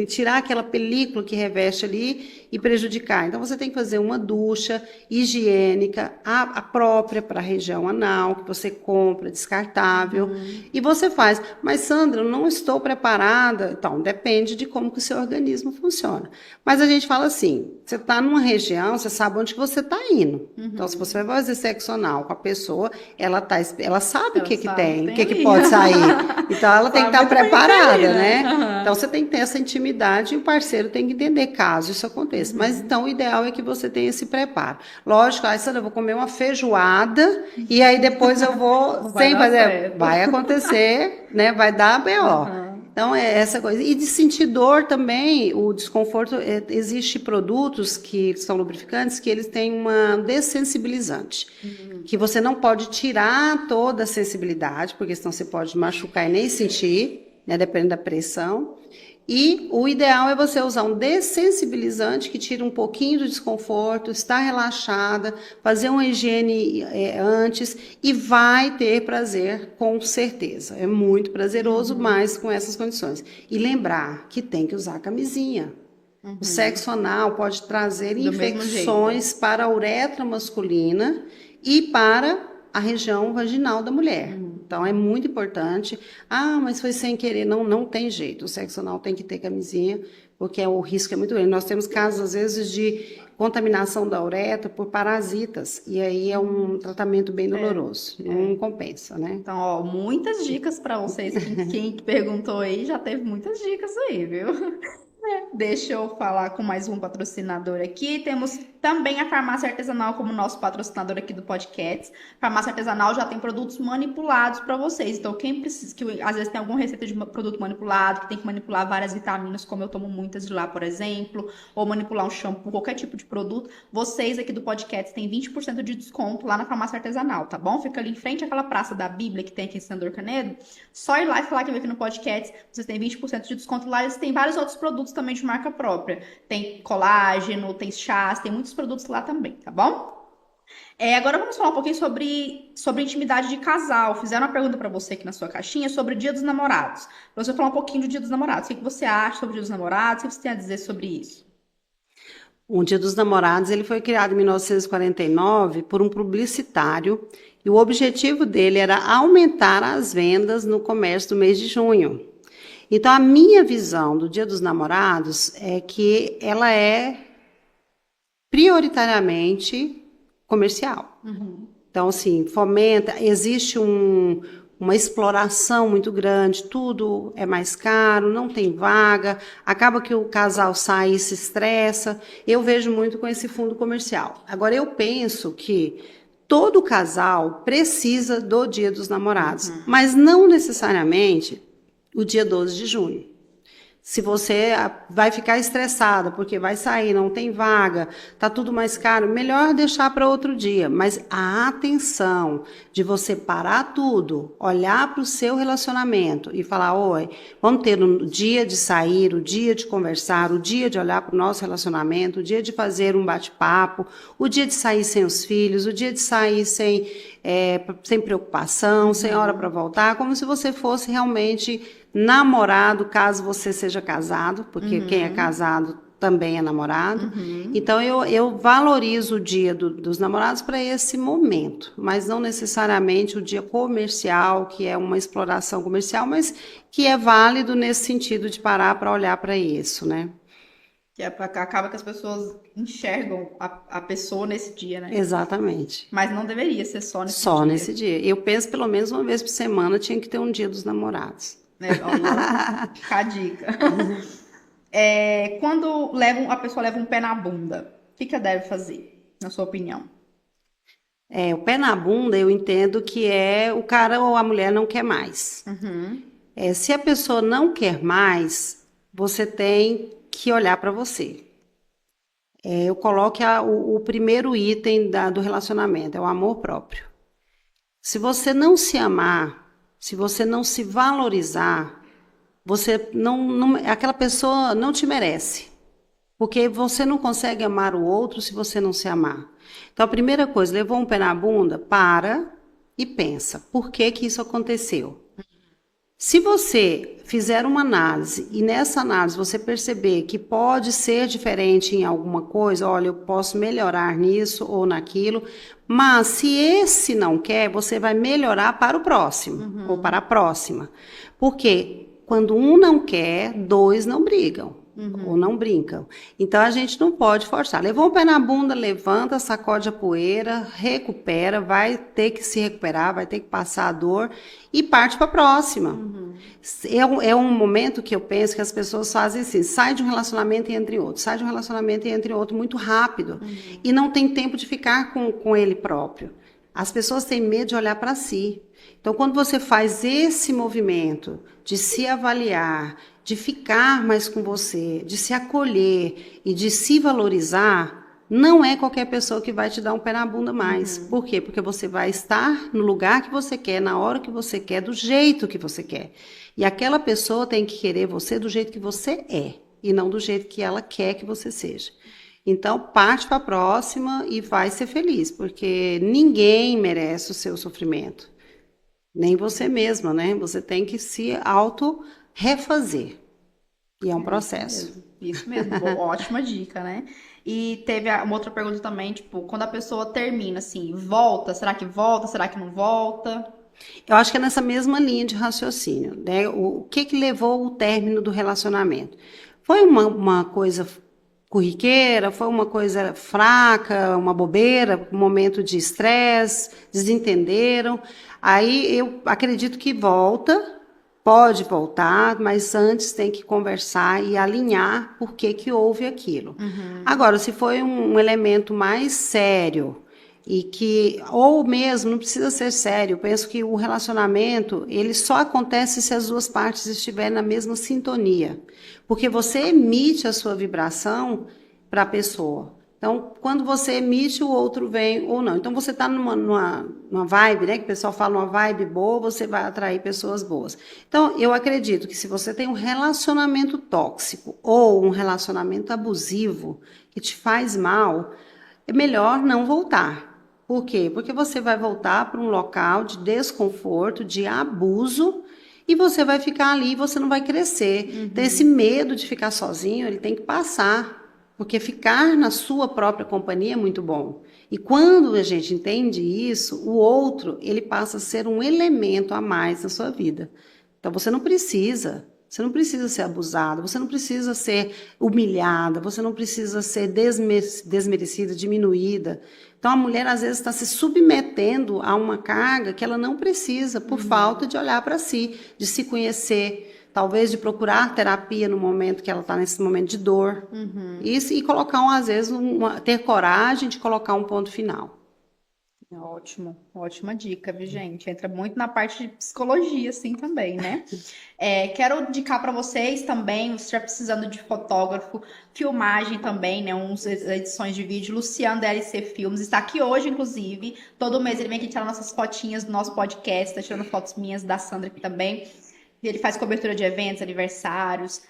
tirar aquela película que reveste ali e prejudicar. Então, você tem que fazer uma ducha higiênica, a própria para a região anal, que você compra, descartável, e você faz. Mas, Sandra, eu não estou preparada. Então, depende de como que o seu organismo funciona. Mas a gente fala assim, você está numa região, você sabe onde que você está indo. Então, se você vai fazer sexo anal com a pessoa, ela sabe o que tem, o que pode sair. Então, ela tem que estar preparada, né? Então, você tem que ter essa intimidade e o parceiro tem que entender caso isso aconteça. Mas, então, o ideal é que você tenha esse preparo. Lógico, Sandra, eu vou comer uma feijoada e aí depois eu vou... sem fazer... Vai acontecer, né? Vai dar BO. Então, é essa coisa. E de sentir dor também, o desconforto, existe produtos que são lubrificantes que eles têm uma dessensibilizante. Que você não pode tirar toda a sensibilidade, porque senão você pode machucar e nem sentir, né, dependendo da pressão. E o ideal é você usar um dessensibilizante que tira um pouquinho do desconforto, estar relaxada, fazer uma higiene antes e vai ter prazer com certeza. É muito prazeroso, mas com essas condições. E lembrar que tem que usar camisinha. O sexo anal pode trazer infecções para a uretra masculina e para a região vaginal da mulher. Então, é muito importante. Ah, mas foi sem querer. Não, não tem jeito. O sexo anal tem que ter camisinha, porque o risco é muito grande. Nós temos casos, às vezes, de contaminação da uretra por parasitas. E aí é um tratamento bem doloroso. Não compensa, né? Então, ó, muitas dicas para vocês. Quem perguntou aí já teve muitas dicas aí, viu? Deixa eu falar com mais um patrocinador aqui. Temos também a Farmácia Artesanal como nosso patrocinador aqui do podcast. Farmácia Artesanal já tem produtos manipulados para vocês. Então, quem precisa, que às vezes tem alguma receita de produto manipulado, que tem que manipular várias vitaminas, como eu tomo muitas de lá, por exemplo, ou manipular um shampoo, qualquer tipo de produto, vocês aqui do podcast têm 20% de desconto lá na Farmácia Artesanal, tá bom? Fica ali em frente àquela Praça da Bíblia que tem aqui em Senador Canedo. Só ir lá e falar que veio aqui no podcast, vocês têm 20% de desconto lá. Eles têm vários outros produtos também de marca própria. Tem colágeno, tem chás, tem muitos produtos lá também, tá bom? Agora vamos falar um pouquinho sobre intimidade de casal. Fizeram uma pergunta para você aqui na sua caixinha sobre o Dia dos Namorados. Pra você falar um pouquinho do Dia dos Namorados. O que você acha sobre o Dia dos Namorados? O que você tem a dizer sobre isso? O Dia dos Namorados ele foi criado em 1949 por um publicitário e o objetivo dele era aumentar as vendas no comércio do mês de junho. Então, a minha visão do Dia dos Namorados é que ela é prioritariamente comercial. Então, assim, fomenta, existe uma exploração muito grande, tudo é mais caro, não tem vaga, acaba que o casal sai e se estressa. Eu vejo muito com esse fundo comercial. Agora, eu penso que todo casal precisa do Dia dos Namorados, mas não necessariamente o dia 12 de junho. Se você vai ficar estressada porque vai sair, não tem vaga, tá tudo mais caro, melhor deixar para outro dia. Mas a atenção de você parar tudo, olhar para o seu relacionamento e falar, oi, vamos ter o dia de sair, o dia de conversar, o dia de olhar para o nosso relacionamento, o dia de fazer um bate-papo, o dia de sair sem os filhos, o dia de sair sem preocupação, sem hora para voltar, como se você fosse realmente namorado, caso você seja casado, porque quem é casado também é namorado. Então, eu valorizo o dia dos namorados para esse momento, mas não necessariamente o dia comercial, que é uma exploração comercial, mas que é válido nesse sentido de parar para olhar para isso, né? Que acaba que as pessoas enxergam a pessoa nesse dia, né? Exatamente. Mas não deveria ser só nesse dia. Só nesse dia. Eu penso pelo menos uma vez por semana tinha que ter um dia dos namorados. Fica a dica. Quando a pessoa leva um pé na bunda, o que ela deve fazer, na sua opinião? O pé na bunda eu entendo que o cara ou a mulher não quer mais. Se a pessoa não quer mais, você tem que olhar para você. Eu coloco o primeiro item do relacionamento, é o amor próprio. Se você não se amar, se você não se valorizar, aquela pessoa não te merece. Porque você não consegue amar o outro se você não se amar. Então, a primeira coisa, levou um pé na bunda, para e pensa. Por que que isso aconteceu? Se você fizer uma análise e nessa análise você perceber que pode ser diferente em alguma coisa, olha, eu posso melhorar nisso ou naquilo, mas se esse não quer, você vai melhorar para o próximo ou para a próxima. Porque quando um não quer, dois não brigam. Ou não brincam. Então, a gente não pode forçar. Levou um pé na bunda, levanta, sacode a poeira, recupera, vai ter que se recuperar, vai ter que passar a dor e parte para a próxima. É um momento que eu penso que as pessoas fazem assim, sai de um relacionamento e entra em outro, sai de um relacionamento e entra em outro muito rápido e não tem tempo de ficar com ele próprio. As pessoas têm medo de olhar para si. Então, quando você faz esse movimento de se avaliar, de ficar mais com você, de se acolher e de se valorizar, não é qualquer pessoa que vai te dar um pé na bunda mais. Por quê? Porque você vai estar no lugar que você quer, na hora que você quer, do jeito que você quer. E aquela pessoa tem que querer você do jeito que você é, e não do jeito que ela quer que você seja. Então, parte para a próxima e vai ser feliz, porque ninguém merece o seu sofrimento. Nem você mesma, né? Você tem que se auto-refazer. E é um processo. Isso mesmo, ótima dica, né? E teve uma outra pergunta também, tipo, quando a pessoa termina, assim, volta? Será que volta? Será que não volta? Eu acho que é nessa mesma linha de raciocínio, né? O que levou ao término do relacionamento? Foi uma coisa corriqueira? Foi uma coisa fraca, uma bobeira, um momento de estresse, desentenderam? Aí eu acredito que volta, pode voltar, mas antes tem que conversar e alinhar por que houve aquilo. Agora, se foi um elemento mais sério, e que, ou mesmo, não precisa ser sério, eu penso que o relacionamento, ele só acontece se as duas partes estiverem na mesma sintonia, porque você emite a sua vibração para a pessoa. Então, quando você emite, o outro vem ou não. Então, você está numa vibe, né, que o pessoal fala uma vibe boa, você vai atrair pessoas boas. Então, eu acredito que se você tem um relacionamento tóxico ou um relacionamento abusivo que te faz mal, é melhor não voltar. Por quê? Porque você vai voltar para um local de desconforto, de abuso, e você vai ficar ali e você não vai crescer. Então, esse medo de ficar sozinho, ele tem que passar. Porque ficar na sua própria companhia é muito bom. E quando a gente entende isso, o outro, ele passa a ser um elemento a mais na sua vida. Então, você não precisa ser abusada, você não precisa ser humilhada, você não precisa ser desmerecida, diminuída. Então, a mulher, às vezes, está se submetendo a uma carga que ela não precisa, por falta de olhar para si, de se conhecer, talvez de procurar terapia no momento que ela está nesse momento de dor. Isso, e colocar, às vezes, ter coragem de colocar um ponto final. Ótimo, ótima dica, viu, gente? Entra muito na parte de psicologia, assim, também, né? Quero indicar para vocês também, se estiver precisando de fotógrafo, filmagem também, né? Uns edições de vídeo. Luciano da LC Filmes está aqui hoje, inclusive. Todo mês ele vem aqui tirar nossas fotinhas do nosso podcast, tá tirando fotos minhas da Sandra aqui também. Ele faz cobertura de eventos, aniversários,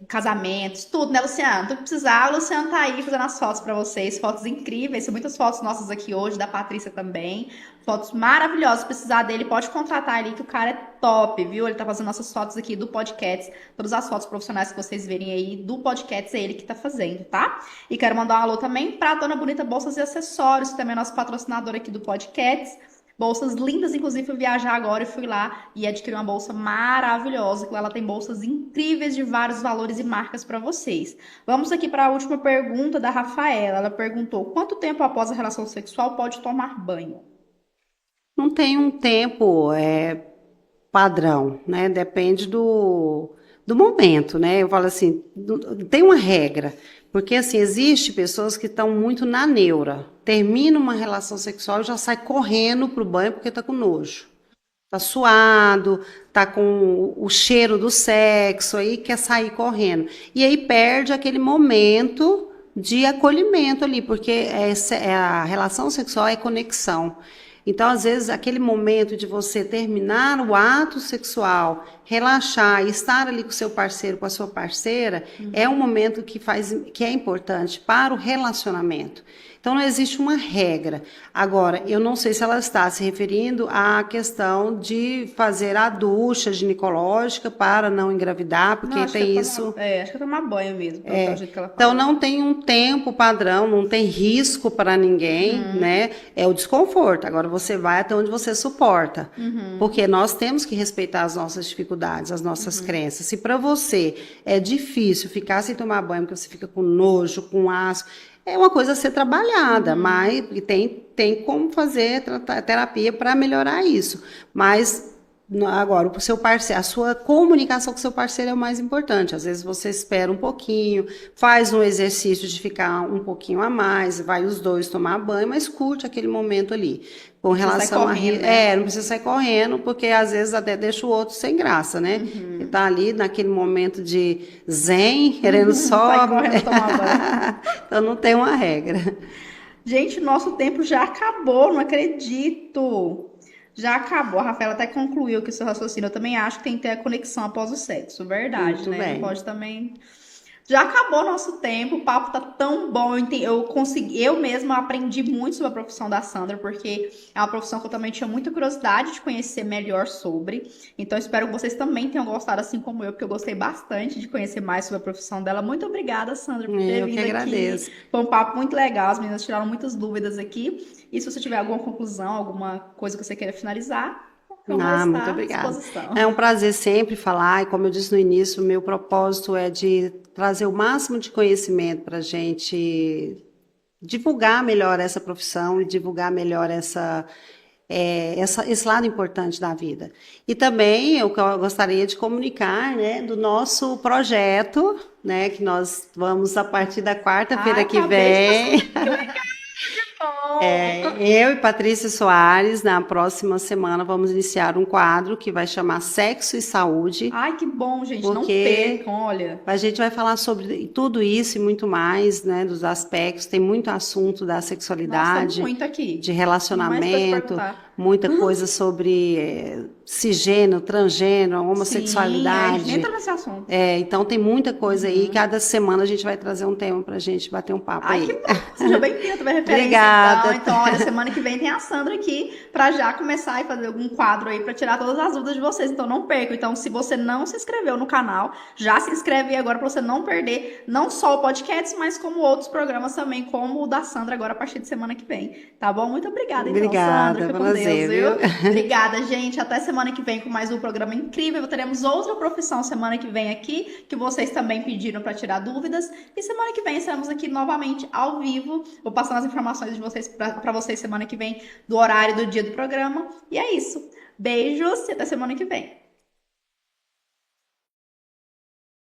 casamentos, tudo, né, Luciano? Tudo que precisar, o Luciano tá aí fazendo as fotos pra vocês, fotos incríveis, são muitas fotos nossas aqui hoje, da Patrícia também, fotos maravilhosas, se precisar dele, pode contratar ele, que o cara é top, viu? Ele tá fazendo nossas fotos aqui do podcast, todas as fotos profissionais que vocês verem aí do podcast, é ele que tá fazendo, tá? E quero mandar um alô também pra Dona Bonita Bolsas e Acessórios, que também é nosso patrocinador aqui do podcast. Bolsas lindas, inclusive fui viajar agora e fui lá e adquiri uma bolsa maravilhosa, que lá ela tem bolsas incríveis de vários valores e marcas para vocês. Vamos aqui para a última pergunta da Rafaela. Ela perguntou: quanto tempo após a relação sexual pode tomar banho? Não tem um tempo padrão, né? Depende do momento, né? Eu falo assim, tem uma regra, porque assim, existe pessoas que estão muito na neura, termina uma relação sexual e já sai correndo pro banho porque tá com nojo. Tá suado, tá com o cheiro do sexo, aí quer sair correndo. E aí perde aquele momento de acolhimento ali, porque a relação sexual é conexão. Então, às vezes, aquele momento de você terminar o ato sexual, relaxar e estar ali com o seu parceiro, com a sua parceira, é um momento que é importante para o relacionamento. Então, não existe uma regra. Agora, eu não sei se ela está se referindo à questão de fazer a ducha ginecológica para não engravidar, porque Não, tem isso. Acho que é tomar banho mesmo, pelo jeito que ela Então, falou. não tem um tempo padrão, não tem risco para ninguém, né? É o desconforto. Agora, você vai até onde você suporta. Porque nós temos que respeitar as nossas dificuldades, as nossas crenças. Se para você é difícil ficar sem tomar banho, porque você fica com nojo, com asco, é uma coisa a ser trabalhada, mas tem como fazer terapia para melhorar isso. Mas agora, o seu parceiro, a sua comunicação com o seu parceiro é o mais importante. Às vezes você espera um pouquinho, faz um exercício de ficar um pouquinho a mais, vai os dois tomar banho, mas curte aquele momento ali. Com relação não precisa sair correndo, porque às vezes até deixa o outro sem graça, né? Ele tá ali naquele momento de zen, querendo só. Sai correndo tomar banho. Então não tem uma regra. Gente, nosso tempo já acabou, não acredito. Já acabou. A Rafaela até concluiu que o seu raciocínio. Eu também acho que tem que ter a conexão após o sexo. Verdade, Muito né? bem. Não pode também. Já acabou nosso tempo, o papo tá tão bom. Eu mesma aprendi muito sobre a profissão da Sandra, porque é uma profissão que eu também tinha muita curiosidade de conhecer melhor sobre. Então, espero que vocês também tenham gostado, assim como eu, porque eu gostei bastante de conhecer mais sobre a profissão dela. Muito obrigada, Sandra, por ter Eu que vindo agradeço. aqui. Foi um papo muito legal, as meninas tiraram muitas dúvidas aqui. E se você tiver alguma conclusão, alguma coisa que você queira finalizar, eu vou Muito estar à obrigada. disposição. É um prazer sempre falar, e como eu disse no início, o meu propósito é de trazer o máximo de conhecimento para a gente divulgar melhor essa profissão e divulgar melhor esse lado importante da vida. E também eu gostaria de comunicar, né, do nosso projeto, né, que nós vamos a partir da quarta-feira que vem. Eu e Patrícia Soares, na próxima semana, vamos iniciar um quadro que vai chamar Sexo e Saúde. Ai, que bom, gente. Não Porque percam, olha. a gente vai falar sobre tudo isso e muito mais, né, dos aspectos. Tem muito assunto da Nossa, sexualidade, muito aqui. de Mais coisa pra relacionamento, perguntar. muita coisa sobre cisgênero, transgênero, Sim, a gente nem homossexualidade. entra nesse assunto. Então tem muita coisa aí. Cada semana a gente vai trazer um tema pra gente bater um papo Ai, aí. que bom. Seja bem-vinda, também referência. Obrigada. Então, olha, semana que vem tem a Sandra aqui pra já começar e fazer algum quadro aí pra tirar todas as dúvidas de vocês. Então, não percam. Então, se você não se inscreveu no canal, já se inscreve aí agora pra você não perder não só o podcast, mas como outros programas também, como o da Sandra agora a partir de semana que vem. Tá bom? Muito obrigada, então, Obrigada, Sandra. Fica com prazer, Deus, viu? viu? Obrigada, gente. Até semana que vem com mais um programa incrível. Teremos outra profissão semana que vem aqui, que vocês também pediram pra tirar dúvidas. E semana que vem estaremos aqui novamente ao vivo. Vou passando as informações de vocês para vocês semana que vem do horário do dia do programa. E é isso. Beijos e até semana que vem.